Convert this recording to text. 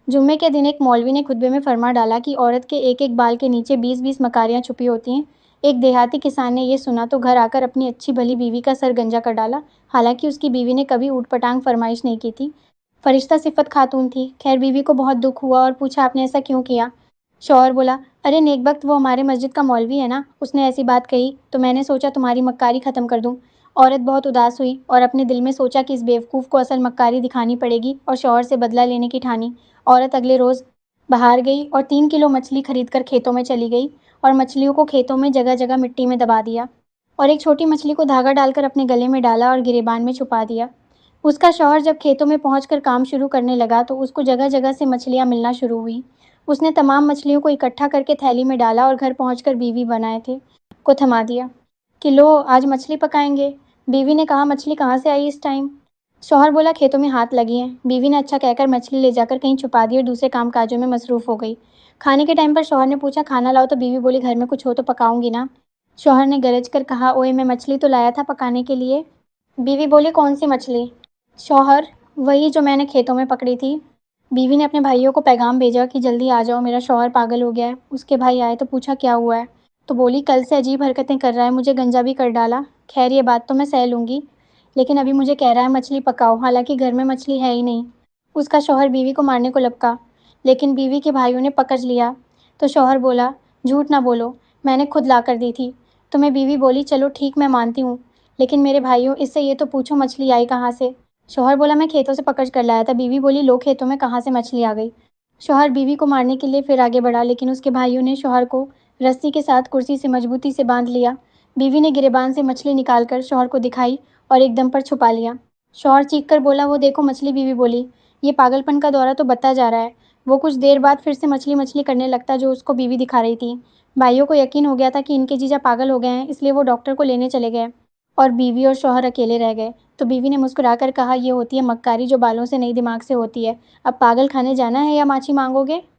جمعے کے دن ایک مولوی نے خطبے میں فرما ڈالا کہ عورت کے ایک ایک بال کے نیچے 20 مکاریاں چھپی ہوتی ہیں۔ ایک دیہاتی کسان نے یہ سنا تو گھر آ کر اپنی اچھی بھلی بیوی کا سر گنجا کر ڈالا، حالانکہ اس کی بیوی نے کبھی اوٹ پٹانگ فرمائش نہیں کی تھی، فرشتہ صفت خاتون تھی۔ خیر بیوی کو بہت دکھ ہوا اور پوچھا آپ نے ایسا کیوں کیا؟ شوہر بولا، ارے نیک بخت وہ ہمارے مسجد کا مولوی ہے نا، اس نے ایسی بات کہی تو میں نے سوچا تمہاری مکاری ختم کر دوں۔ عورت بہت اداس ہوئی اور اپنے دل میں سوچا کہ اس بیوقوف کو اصل مکاری دکھانی پڑے گی اور شوہر سے بدلہ لینے کی ٹھانی۔ عورت اگلے روز باہر گئی اور 3 کلو مچھلی خرید کر کھیتوں میں چلی گئی اور مچھلیوں کو کھیتوں میں جگہ جگہ مٹی میں دبا دیا اور ایک چھوٹی مچھلی کو دھاگا ڈال کر اپنے گلے میں ڈالا اور گریبان میں چھپا دیا۔ اس کا شوہر جب کھیتوں میں پہنچ کر کام شروع کرنے لگا تو اس کو جگہ جگہ سے مچھلیاں ملنا شروع ہوئی۔ اس نے تمام مچھلیوں کو اکٹھا کر کے تھیلی میں ڈالا اور گھر پہنچ کر بیوی بنائے تھے کو تھما دیا کہ لو آج مچھلی پکائیں گے۔ بیوی نے کہا مچھلی کہاں سے آئی اس ٹائم؟ شوہر بولا کھیتوں میں ہاتھ لگی ہیں۔ بیوی نے اچھا کہہ کر مچھلی لے جا کر کہیں چھپا دی اور دوسرے کام کاجوں میں مصروف ہو گئی۔ کھانے کے ٹائم پر شوہر نے پوچھا کھانا لاؤ تو بیوی بولی گھر میں کچھ ہو تو پکاؤں گی نا۔ شوہر نے گرج کر کہا اوئے میں مچھلی تو لایا تھا پکانے کے لیے۔ بیوی بولی کون سی مچھلی؟ شوہر وہی جو میں نے کھیتوں میں پکڑی تھی۔ بیوی نے اپنے بھائیوں کو پیغام بھیجا کہ جلدی آ جاؤ میرا شوہر پاگل ہو گیا ہے۔ اس کے بھائی آئے تو پوچھا کیا ہوا ہے تو بولی کل سے عجیب حرکتیں کر رہا ہے، مجھے گنجا بھی کر ڈالا۔ خیر یہ بات تو میں سہ لوں گی، لیکن ابھی مجھے کہہ رہا ہے مچھلی پکاؤ، حالانکہ گھر میں مچھلی ہے ہی نہیں۔ اس کا شوہر بیوی کو مارنے کو لپکا، لیکن بیوی کے بھائیوں نے پکڑ لیا تو شوہر بولا جھوٹ نہ بولو، میں نے خود لا کر دی تھی تمہیں۔ بیوی بولی چلو ٹھیک میں مانتی ہوں، لیکن میرے بھائیوں اس سے یہ تو پوچھو مچھلی آئی کہاں سے؟ شوہر بولا میں کھیتوں سے پکڑ کر لایا تھا۔ بیوی بولی لو کھیتوں میں کہاں سے مچھلی آ گئی؟ شوہر بیوی کو مارنے کے لیے پھر آگے بڑھا، لیکن اس کے بھائیوں نے شوہر کو رسی کے ساتھ کرسی سے مضبوطی سے باندھ لیا۔ بیوی نے گریبان سے مچھلی نکال کر شوہر کو دکھائی اور ایک دم پر چھپا لیا۔ شوہر چیخ کر بولا وہ دیکھو مچھلی۔ بیوی بولی یہ پاگل پن کا دورہ تو بڑھتا جا رہا ہے۔ وہ کچھ دیر بعد پھر سے مچھلی مچھلی کرنے لگتا جو اس کو بیوی دکھا رہی تھی۔ بھائیوں کو یقین ہو گیا تھا کہ ان کے جیجا پاگل ہو گئے ہیں، اس لیے وہ ڈاکٹر کو لینے چلے گئے اور بیوی اور شوہر اکیلے رہ گئے۔ تو بیوی نے مسکرا کر کہا یہ ہوتی ہے مکاری جو بالوں سے نہیں دماغ سے ہوتی ہے۔ اب پاگل کھانے جانا ہے یا ماچھی مانگو گے؟